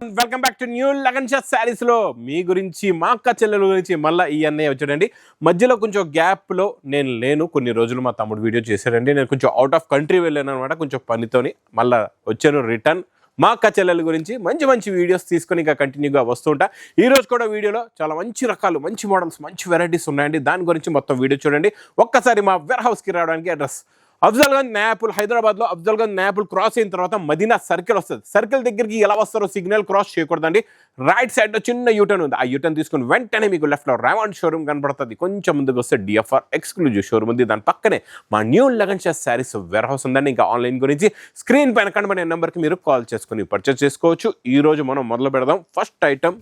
Welcome back to new Lagan Shah saris లో మీ గురించి మా అక్క చెల్లెల గురించి మళ్ళీ ఈ అన్నయ్య వచ్చాడండి. మధ్యలో కొంచెం గ్యాప్ లో నేను లేను, కొన్ని రోజులు మా తమ్ముడు వీడియో చేశాడండి. నేను కొంచెం అవుట్ ఆఫ్ కంట్రీ వెళ్ళాను అనమాట, కొంచెం పనితోని మళ్ళీ వచ్చాను రిటర్న్. మా అక్క చెల్లెల గురించి మంచి మంచి వీడియోస్ తీసుకొని ఇంకా కంటిన్యూగా వస్తుంటా. ఈ రోజు కూడా వీడియోలో చాలా మంచి రకాలు, మంచి మోడల్స్, మంచి వెరైటీస్ ఉన్నాయండి. దాని గురించి మొత్తం వీడియో చూడండి. ఒక్కసారి మా వేర్ హౌస్కి రావడానికి అడ్రస్ అఫ్జల్గంజ్ నాయపుల్, హైదరాబాద్లో అఫ్జల్గంజ్ నాయపుల్ క్రాస్ అయిన తర్వాత మదీనా సర్కిల్ వస్తుంది. సర్కిల్ దగ్గరికి ఎలా వస్తారో సిగ్నల్ క్రాస్ చేయకూడదండి. రైట్ సైడ్లో చిన్న యూటర్న్ ఉంది. ఆ యూటర్న్ తీసుకుని వెంటనే మీకు లెఫ్ట్లో రేవాండ్ షోరూమ్ కనబడుతుంది. కొంచెం ముందుకు వస్తే డిఎఫ్ఆర్ ఎక్స్క్లూజివ్ షోరూమ్ ఉంది. దాని పక్కనే మా new Lagan Shah saris warehouse ఉందండి. ఇంకా ఆన్లైన్ గురించి స్క్రీన్ పైన కనబడే నెంబర్కి మీరు కాల్ చేసుకుని పర్చేస్ చేసుకోవచ్చు. ఈరోజు మనం మొదలు పెడదాం. ఫస్ట్ ఐటమ్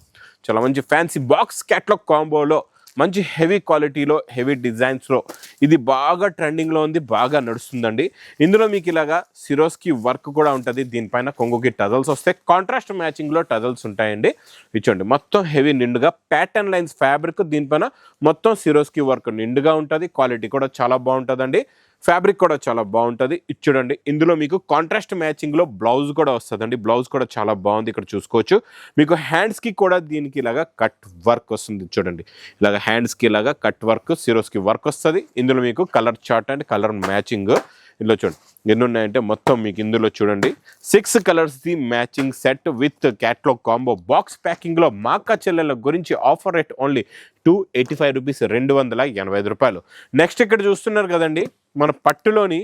చాలా మంచి ఫ్యాన్సీ బాక్స్ క్యాట్లాగ్ కాంబోలో మంచి హెవీ క్వాలిటీలో, హెవీ డిజైన్స్లో ఇది బాగా ట్రెండింగ్లో ఉంది, బాగా నడుస్తుందండి. ఇందులో మీకు ఇలాగా సిరోస్కి వర్క్ కూడా ఉంటుంది. దీనిపైన కొంగుకి టజల్స్ వస్తాయి, కాంట్రాస్ట్ మ్యాచింగ్లో టజల్స్ ఉంటాయండి. ఇచ్చండి మొత్తం హెవీ నిండుగా ప్యాటర్న్ లైన్స్ ఫ్యాబ్రిక్, దీనిపైన మొత్తం సిరోస్కి వర్క్ నిండుగా ఉంటుంది. క్వాలిటీ కూడా చాలా బాగుంటుందండి. ఫ్యాబ్రిక్ కూడా చాలా బాగుంటుంది. చూడండి ఇందులో మీకు కాంట్రాస్ట్ మ్యాచింగ్లో బ్లౌజ్ కూడా వస్తుందండి. బ్లౌజ్ కూడా చాలా బాగుంది, ఇక్కడ చూసుకోవచ్చు. మీకు హ్యాండ్స్కి కూడా దీనికి ఇలాగా కట్ వర్క్ వస్తుంది. చూడండి ఇలాగ హ్యాండ్స్కి ఇలాగా కట్ వర్క్, సిరోస్కి వర్క్ వస్తుంది. ఇందులో మీకు colour chart and colour matching ఇందులో చూడండి ఎన్ని ఉన్నాయంటే మొత్తం మీకు ఇందులో చూడండి 6 కలర్స్ది matching set with catalogue combo box ప్యాకింగ్లో. మా అక్క చెల్లెల గురించి ఆఫర్ రేట్ ఓన్లీ 285 రూపీస్, 285 రూపాయలు. నెక్స్ట్ ఇక్కడ చూస్తున్నారు కదండి, మన పట్టులోని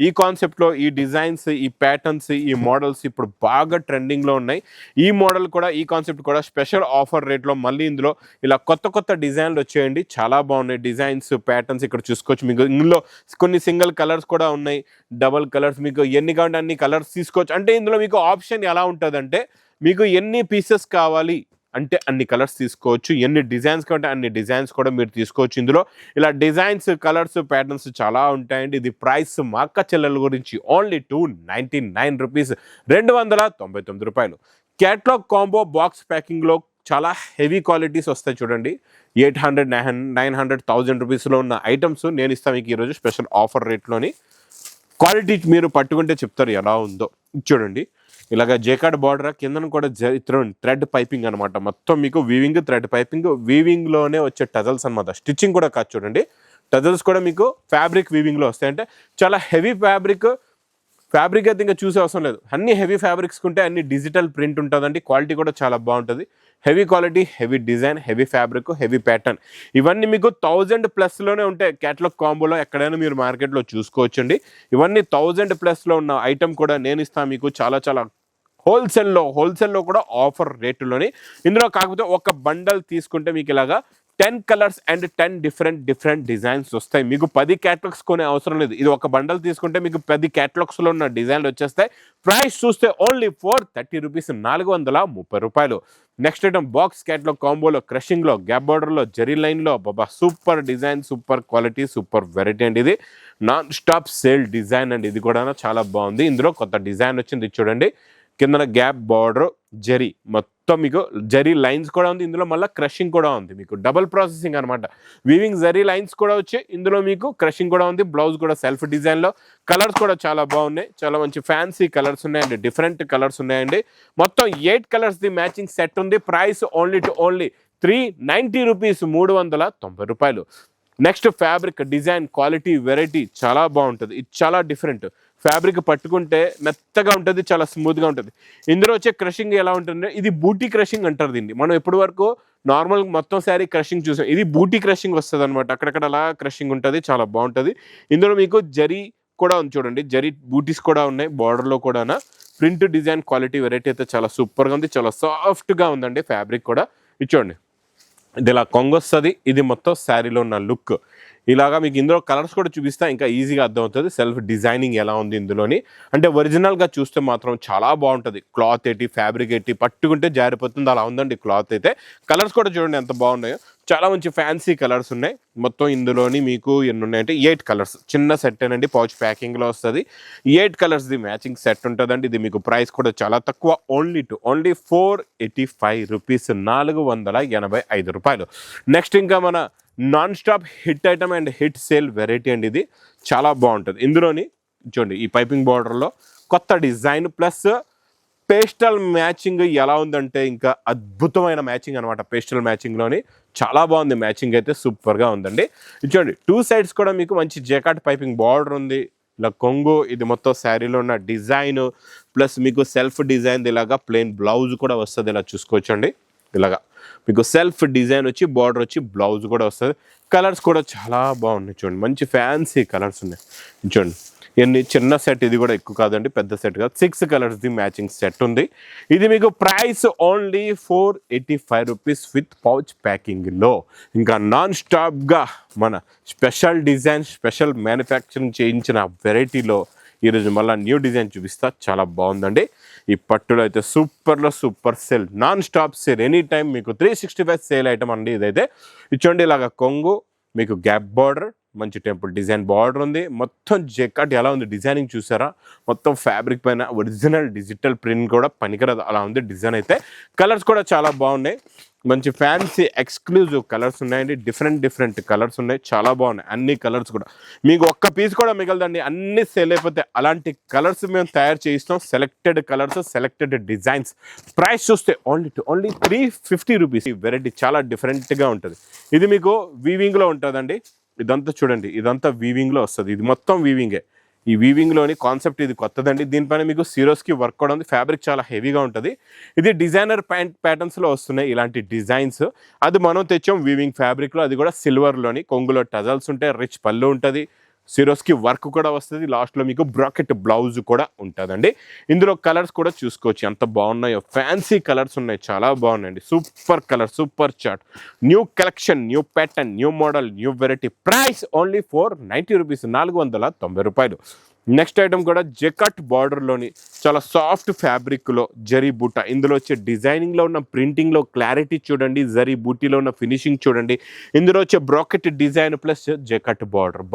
ఈ కాన్సెప్ట్లో ఈ డిజైన్స్, ఈ ప్యాటర్న్స్, ఈ మోడల్స్ ఇప్పుడు బాగా ట్రెండింగ్లో ఉన్నాయి. ఈ మోడల్ కూడా, ఈ కాన్సెప్ట్ కూడా స్పెషల్ ఆఫర్ రేట్లో మళ్ళీ ఇందులో ఇలా కొత్త కొత్త డిజైన్లు వచ్చాయండి. చాలా బాగున్నాయి డిజైన్స్, ప్యాటర్న్స్ ఇక్కడ చూసుకోవచ్చు. మీకు ఇందులో కొన్ని సింగిల్ కలర్స్ కూడా ఉన్నాయి, డబల్ కలర్స్, మీకు ఎన్ని కావాలంటే అన్ని కలర్స్ తీసుకోవచ్చు. అంటే ఇందులో మీకు ఆప్షన్ ఎలా ఉంటుందంటే, మీకు ఎన్ని పీసెస్ కావాలి అంటే అన్ని కలర్స్ తీసుకోవచ్చు, ఎన్ని డిజైన్స్ కావాలంటే అన్ని డిజైన్స్ కూడా మీరు తీసుకోవచ్చు. ఇందులో ఇలా డిజైన్స్, కలర్స్, ప్యాటర్న్స్ చాలా ఉంటాయండి. ఇది ప్రైస్ మా అక్క చెల్లెల గురించి ఓన్లీ 299 రూపీస్, 299 రూపాయలు. క్యాట్లాగ్ కాంబో బాక్స్ ప్యాకింగ్లో చాలా హెవీ క్వాలిటీస్ వస్తాయి. చూడండి 800, 900, 1000 రూపీస్లో ఉన్న ఐటమ్స్ నేను ఇస్తాను మీకు ఈరోజు స్పెషల్ ఆఫర్ రేట్లోని. క్వాలిటీ మీరు పట్టుకుంటే చెప్తారు ఎలా ఉందో. చూడండి ఇలాగ జేకార్డ్ బార్డర్, కిందన కూడా థ్రెడ్ పైపింగ్ అనమాట. మొత్తం మీకు వీవింగ్, థ్రెడ్ పైపింగ్, వీవింగ్లోనే వచ్చే టజల్స్ అనమాట. స్టిచ్చింగ్ కూడా కాదు. చూడండి టజల్స్ కూడా మీకు ఫ్యాబ్రిక్ వీవింగ్లో వస్తాయి. అంటే చాలా హెవీ ఫ్యాబ్రిక్ అయితే ఇంకా చూసే అవసరం లేదు. అన్ని హెవీ ఫ్యాబ్రిక్స్ ఉంటే అన్ని డిజిటల్ ప్రింట్ ఉంటుందండి. క్వాలిటీ కూడా చాలా బాగుంటుంది. Heavy quality, heavy design, heavy fabric, heavy pattern, ఇవన్నీ మీకు 1000+ ఉంటాయి. క్యాట్లాగ్ కాంబోలో ఎక్కడైనా మీరు మార్కెట్లో చూసుకోవచ్చండి. ఇవన్నీ 1000+ ఉన్న ఐటమ్ కూడా నేను ఇస్తాను మీకు చాలా చాలా హోల్సేల్లో కూడా ఆఫర్ రేటులోని. ఇందులో కాకపోతే ఒక బండల్ తీసుకుంటే మీకు ఇలాగా 10 కలర్స్ అండ్ 10 డిఫరెంట్ డిజైన్స్ వస్తాయి. మీకు 10 క్యాటలాగ్స్ కొనే అవసరం లేదు. ఇది ఒక బండల్ తీసుకుంటే మీకు 10 క్యాటలాగ్స్లో ఉన్న డిజైన్లు వచ్చేస్తాయి. ప్రైస్ చూస్తే ఓన్లీ 430 రూపీస్, 430 రూపాయలు. నెక్స్ట్ ఐటమ్ బాక్స్ క్యాటలాగ్ కాంబోలో, క్రషింగ్లో, గ్యాప్ బార్డర్లో, జరీ లైన్లో, బాబా super design, super quality, super variety అండి. ఇది నాన్ స్టాప్ సేల్ డిజైన్ అండి. ఇది కూడా చాలా బాగుంది. ఇందులో కొత్త డిజైన్ వచ్చింది. చూడండి కింద గ్యాప్ బార్డర్, జరీ, మొత్తం మీకు జరీ లైన్స్ కూడా ఉంది. ఇందులో మళ్ళీ క్రషింగ్ కూడా ఉంది. మీకు డబుల్ ప్రాసెసింగ్ అనమాట. వీవింగ్ జరీ లైన్స్ కూడా వచ్చి ఇందులో మీకు క్రషింగ్ కూడా ఉంది. బ్లౌజ్ కూడా సెల్ఫ్ డిజైన్లో. కలర్స్ కూడా చాలా బాగున్నాయి. చాలా మంచి ఫ్యాన్సీ కలర్స్ ఉన్నాయండి, డిఫరెంట్ కలర్స్ ఉన్నాయండి. మొత్తం 8 కలర్స్ది మ్యాచింగ్ సెట్ ఉంది. ప్రైస్ ఓన్లీ 390 రూపీస్, 390 రూపాయలు. Next fabric, design, quality, variety చాలా బాగుంటుంది. ఇది చాలా డిఫరెంట్. ఫ్యాబ్రిక్ పట్టుకుంటే మెత్తగా ఉంటుంది, చాలా స్మూత్గా ఉంటుంది. ఇందులో వచ్చే క్రషింగ్ ఎలా ఉంటుంది, ఇది బూటీ క్రషింగ్ అంటారు దీన్ని. మనం ఎప్పటి వరకు నార్మల్ మొత్తం శారీ క్రషింగ్ చూసాం, ఇది బూటీ క్రషింగ్ వస్తుంది అనమాట. అక్కడక్కడ అలా క్రషింగ్ ఉంటుంది, చాలా బాగుంటుంది. ఇందులో మీకు జరీ కూడా ఉంది. చూడండి జరీ బూటీస్ కూడా ఉన్నాయి. బార్డర్లో కూడా ప్రింట్, డిజైన్, క్వాలిటీ, వెరైటీ అయితే చాలా సూపర్గా ఉంది. చాలా సాఫ్ట్గా ఉందండి ఫ్యాబ్రిక్ కూడా. ఇది చూడండి ఇది ఇలా కొంగొస్తుంది. ఇది మొత్తం శారీలో ఉన్న లుక్. ఇలాగా మీకు ఇందులో కలర్స్ కూడా చూపిస్తా, ఇంకా ఈజీగా అర్థమవుతుంది సెల్ఫ్ డిజైనింగ్ ఎలా ఉంది ఇందులోని. అంటే ఒరిజినల్గా చూస్తే మాత్రం చాలా బాగుంటుంది. క్లాత్ ఏంటి, ఫ్యాబ్రిక్ ఏంటి, పట్టుకుంటే జారిపోతుంది అలా ఉందండి క్లాత్ అయితే. కలర్స్ కూడా చూడండి ఎంత బాగున్నాయో. చాలా మంచి ఫ్యాన్సీ కలర్స్ ఉన్నాయి. మొత్తం ఇందులోని మీకు ఎన్ని ఉన్నాయంటే 8 కలర్స్. చిన్న సెట్ అనండి, పౌచ్ ప్యాకింగ్లో వస్తుంది. 8 కలర్స్ది మ్యాచింగ్ సెట్ ఉంటుందండి. ఇది మీకు ప్రైస్ కూడా చాలా తక్కువ, ఓన్లీ 485 రూపీస్, 485 రూపాయలు. నెక్స్ట్ ఇంకా మన non stop hit item and hit sale variety అండి. ఇది చాలా బాగుంటుంది. ఇందులోని చూడండి ఈ పైపింగ్ బార్డర్లో కొత్త డిజైన్ ప్లస్ పేస్టల్ మ్యాచింగ్ ఎలా ఉందంటే ఇంకా అద్భుతమైన మ్యాచింగ్ అనమాట. పేస్టల్ మ్యాచింగ్లోని చాలా బాగుంది మ్యాచింగ్ అయితే, సూపర్గా ఉందండి. చూడండి 2 సైడ్స్ కూడా మీకు మంచి జెకాట్ పైపింగ్ బార్డర్ ఉంది. ఇలా కొంగు, ఇది మొత్తం శారీలో ఉన్న డిజైన్ ప్లస్ మీకు సెల్ఫ్ డిజైన్ ఇలాగా ప్లెయిన్ బ్లౌజ్ కూడా వస్తుంది. ఇలా చూసుకోవచ్చండి, ఇలాగా మీకు సెల్ఫ్ డిజైన్ వచ్చి బార్డర్ వచ్చి బ్లౌజ్ కూడా వస్తుంది. కలర్స్ కూడా చాలా బాగున్నాయి చూడండి, మంచి ఫ్యాన్సీ కలర్స్ ఉన్నాయి చూడండి. ఎన్ని చిన్న సెట్, ఇది కూడా ఎక్కువ కాదండి, పెద్ద సెట్ కాదు. 6 కలర్స్ది మ్యాచింగ్ సెట్ ఉంది. ఇది మీకు price only 485 rupees with pouch ప్యాకింగ్లో. ఇంకా నాన్ స్టాప్గా మన స్పెషల్ డిజైన్, స్పెషల్ మ్యానుఫ్యాక్చరింగ్ చేయించిన వెరైటీలో ఈరోజు మళ్ళీ న్యూ డిజైన్ చూపిస్తా. చాలా బాగుందండి. ఈ పట్టులో అయితే సూపర్లో super sale, non stop sale, any time మీకు 365 సేల్ ఐటమ్ అండి ఇదైతే. ఇచ్చోండి ఇలాగ కొంగు, మీకు గ్యాప్ బార్డర్, మంచి టెంపుల్ డిజైన్ బార్డర్ ఉంది. మొత్తం జెకాట్ ఎలా ఉంది డిజైనింగ్ చూసారా, మొత్తం ఫ్యాబ్రిక్ పైన ఒరిజినల్ డిజిటల్ ప్రింట్ కూడా పనికిరాదు అలా ఉంది డిజైన్ అయితే. కలర్స్ కూడా చాలా బాగున్నాయి, మంచి ఫ్యాన్సీ ఎక్స్క్లూజివ్ కలర్స్ ఉన్నాయండి. డిఫరెంట్ కలర్స్ ఉన్నాయి, చాలా బాగున్నాయి అన్ని కలర్స్ కూడా. మీకు ఒక్క పీస్ కూడా మిగలదండి, అన్ని సేల్ అయిపోతే అలాంటి కలర్స్ మేము తయారు చేయిస్తాం. Selected colours, selected designs. Price చూస్తే ఓన్లీ 350 రూపీస్. ఈ వెరైటీ చాలా డిఫరెంట్గా ఉంటుంది. ఇది మీకు వీవింగ్లో ఉంటుందండి. ఇదంతా చూడండి, ఇదంతా వీవింగ్లో వస్తుంది. ఇది మొత్తం వీవింగే. ఈ వీవింగ్లోని కాన్సెప్ట్ ఇది కొత్తదండి. దీనిపైన మీకు సిరోస్కి వర్క్ కూడా ఉంది. ఫ్యాబ్రిక్ చాలా హెవీగా ఉంటుంది. ఇది డిజైనర్ ప్యాటర్న్స్లో వస్తున్నాయి ఇలాంటి డిజైన్స్. అది మనం తెచ్చాం వీవింగ్ ఫ్యాబ్రిక్లో, అది కూడా సిల్వర్లోని. కొంగులో టజల్స్ ఉంటాయి, రిచ్ పళ్ళు ఉంటుంది, సిరోస్కి వర్క్ కూడా వస్తుంది. లాస్ట్లో మీకు బ్రాకెట్ బ్లౌజ్ కూడా ఉంటుందండి. ఇందులో కలర్స్ కూడా చూసుకోవచ్చు ఎంత బాగున్నాయో. ఫ్యాన్సీ కలర్స్ ఉన్నాయి, చాలా బాగున్నాయండి. Super colour, super chart, new collection, new pattern, new model, new variety. Price only 490 rupees, 490 రూపాయలు. నెక్స్ట్ ఐటమ్ కూడా జెకాట్ బార్డర్లోని చాలా సాఫ్ట్ ఫ్యాబ్రిక్లో జరీ బూట. ఇందులో వచ్చే డిజైనింగ్లో ఉన్న ప్రింటింగ్లో క్లారిటీ చూడండి, జరీ బూటీలో ఉన్న ఫినిషింగ్ చూడండి. ఇందులో వచ్చే bracket design plus jacquard border.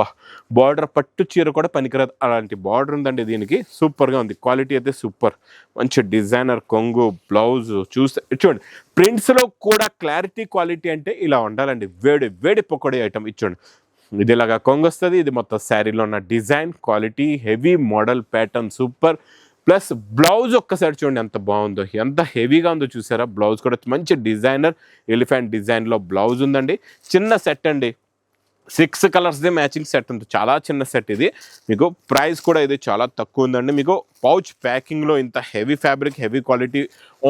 Border పట్టు చీర కూడా పనికిరాదు అలాంటి బార్డర్ ఉందండి దీనికి. సూపర్గా ఉంది, క్వాలిటీ అయితే సూపర్. మంచి డిజైనర్ కొంగు, బ్లౌజ్ చూస్తే చూడండి. ప్రింట్స్లో కూడా క్లారిటీ, క్వాలిటీ అంటే ఇలా ఉండాలండి. వేడి పకోడీ ఐటమ్ ఇచ్చోండి. ఇది ఇలాగా కొంగు వస్తుంది. ఇది మొత్తం శారీలో ఉన్న design, quality, heavy model pattern super. Plus blouse ఒక్కసారి చూడండి ఎంత బాగుందో, ఎంత హెవీగా ఉందో చూసారా. బ్లౌజ్ కూడా మంచి డిజైనర్ ఎలిఫెంట్ డిజైన్లో బ్లౌజ్ ఉందండి. చిన్న సెట్ అండి, 6 కలర్స్దే మ్యాచింగ్ సెట్ ఉంది, చాలా చిన్న సెట్ ఇది. మీకు ప్రైస్ కూడా ఇది చాలా తక్కువ ఉందండి. మీకు పౌచ్ ప్యాకింగ్లో ఇంత heavy fabric, heavy quality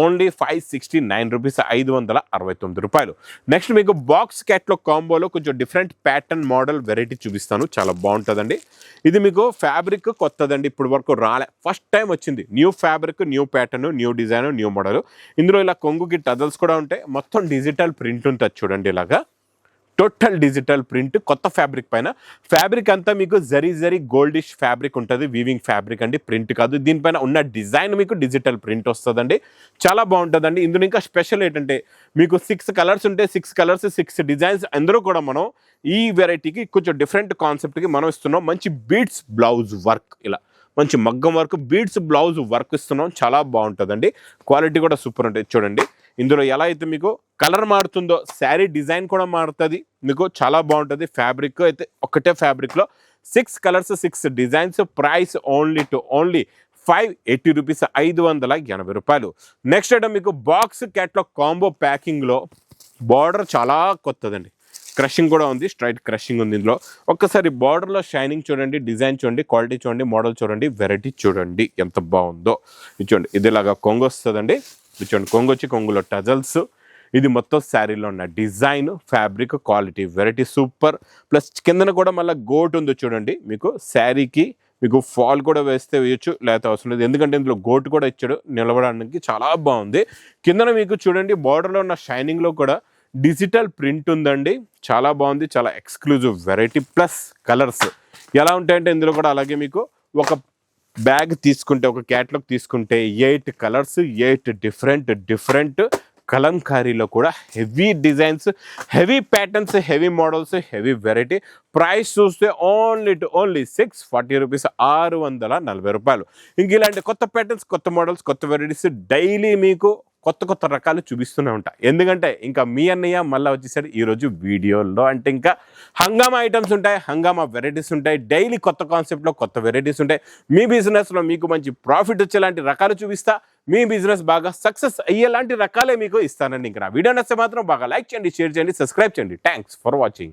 only 569 rupees, 569 రూపాయలు. నెక్స్ట్ మీకు బాక్స్ క్యాట్లో కాంబోలో కొంచెం డిఫరెంట్ ప్యాటర్న్ మోడల్ వెరైటీ చూపిస్తాను, చాలా బాగుంటుందండి. ఇది మీకు ఫ్యాబ్రిక్ కొత్తదండి, ఇప్పుడు వరకు రాలే, ఫస్ట్ టైం వచ్చింది. New fabric, new pattern, new design, new model. ఇందులో ఇలా కొంగుకి టజల్స్ కూడా ఉంటాయి. మొత్తం డిజిటల్ ప్రింట్ ఉంటుంది చూడండి, ఇలాగా టోటల్ డిజిటల్ ప్రింట్ కొత్త ఫ్యాబ్రిక్ పైన. ఫ్యాబ్రిక్ అంతా మీకు జరీ గోల్డిష్ ఫ్యాబ్రిక్ ఉంటుంది, వీవింగ్ ఫ్యాబ్రిక్ అండి, ప్రింట్ కాదు. దీనిపైన ఉన్న డిజైన్ మీకు డిజిటల్ ప్రింట్ వస్తుందండి, చాలా బాగుంటుందండి. ఇందులో ఇంకా స్పెషల్ ఏంటంటే మీకు 6 కలర్స్ ఉంటే 6 కలర్స్ 6 డిజైన్స్. అందరూ కూడా మనం ఈ వెరైటీకి కొంచెం డిఫరెంట్ కాన్సెప్ట్కి మనం ఇస్తున్నాం. మంచి బీడ్స్ బ్లౌజ్ వర్క్, ఇలా మంచి మగ్గం వర్క్, బీడ్స్ బ్లౌజ్ వర్క్ ఇస్తున్నాం, చాలా బాగుంటుందండి. క్వాలిటీ కూడా సూపర్ ఉంటుంది చూడండి. ఇందులో ఎలా అయితే మీకు కలర్ మారుతుందో శారీ డిజైన్ కూడా మారుతుంది మీకు, చాలా బాగుంటుంది. ఫ్యాబ్రిక్ అయితే ఒకటే ఫ్యాబ్రిక్లో 6 colours 6 designs. Price only 580 rupees, 580 రూపాయలు. నెక్స్ట్ ఐటమ్ మీకు బాక్స్ క్యాట్లో కాంబో ప్యాకింగ్లో బార్డర్ చాలా కొత్తదండి. క్రషింగ్ కూడా ఉంది, స్ట్రైట్ క్రషింగ్ ఉంది ఇందులో. ఒక్కసారి బార్డర్లో షైనింగ్ చూడండి, డిజైన్ చూడండి, క్వాలిటీ చూడండి, మోడల్ చూడండి, వెరైటీ చూడండి ఎంత బాగుందో. ఇది చూడండి, ఇది ఇలాగా కొంగు వస్తుందండి. ఇది చూడండి, కొంగు వచ్చి కొంగులో టజల్స్. ఇది మొత్తం శారీలో ఉన్న design, fabric, quality, variety super. Plus కిందన కూడా మళ్ళీ గోట్ ఉంది చూడండి. మీకు శారీకి మీకు ఫాల్ కూడా వేస్తే వేయచ్చు, లేకపోతే అవసరం లేదు, ఎందుకంటే ఇందులో గోట్ కూడా ఇచ్చాడు నిలబడడానికి, చాలా బాగుంది. కిందన మీకు చూడండి బార్డర్లో ఉన్న షైనింగ్లో కూడా డిజిటల్ ప్రింట్ ఉందండి, చాలా బాగుంది, చాలా ఎక్స్క్లూజివ్ వెరైటీ. ప్లస్ కలర్స్ ఎలా ఉంటాయంటే ఇందులో కూడా అలాగే మీకు ఒక బ్యాగ్ తీసుకుంటే, ఒక క్యాట్లాగ్ తీసుకుంటే 8 కలర్స్, 8 డిఫరెంట్ కలంకారీలో కూడా heavy designs, heavy patterns, heavy models, heavy variety. Price చూస్తే ఓన్లీ 640 రూపీస్, 640 రూపాయలు. ఇంక ఇలాంటి కొత్త ప్యాటర్న్స్, కొత్త మోడల్స్, కొత్త వెరైటీస్ డైలీ మీకు కొత్త రకాలు చూపిస్తూనే ఉంటాయి. ఎందుకంటే ఇంకా మీ అన్నయ్య మళ్ళీ వచ్చేసరి ఈరోజు వీడియోలో అంటే ఇంకా హంగామా ఐటమ్స్ ఉంటాయి, హంగామా వెరైటీస్ ఉంటాయి, డైలీ కొత్త కాన్సెప్ట్లో కొత్త వెరైటీస్ ఉంటాయి. మీ బిజినెస్లో మీకు మంచి ప్రాఫిట్ వచ్చేలాంటి రకాలు చూపిస్తా. మీ బిజినెస్ బాగా సక్సెస్ అయ్యేలాంటి రకాలే మీకు ఇస్తానండి. ఇంకా నా వీడియో నచ్చితే మాత్రం బాగా లైక్ చేయండి, షేర్ చేయండి, సబ్స్క్రైబ్ చేయండి. Thanks for watching.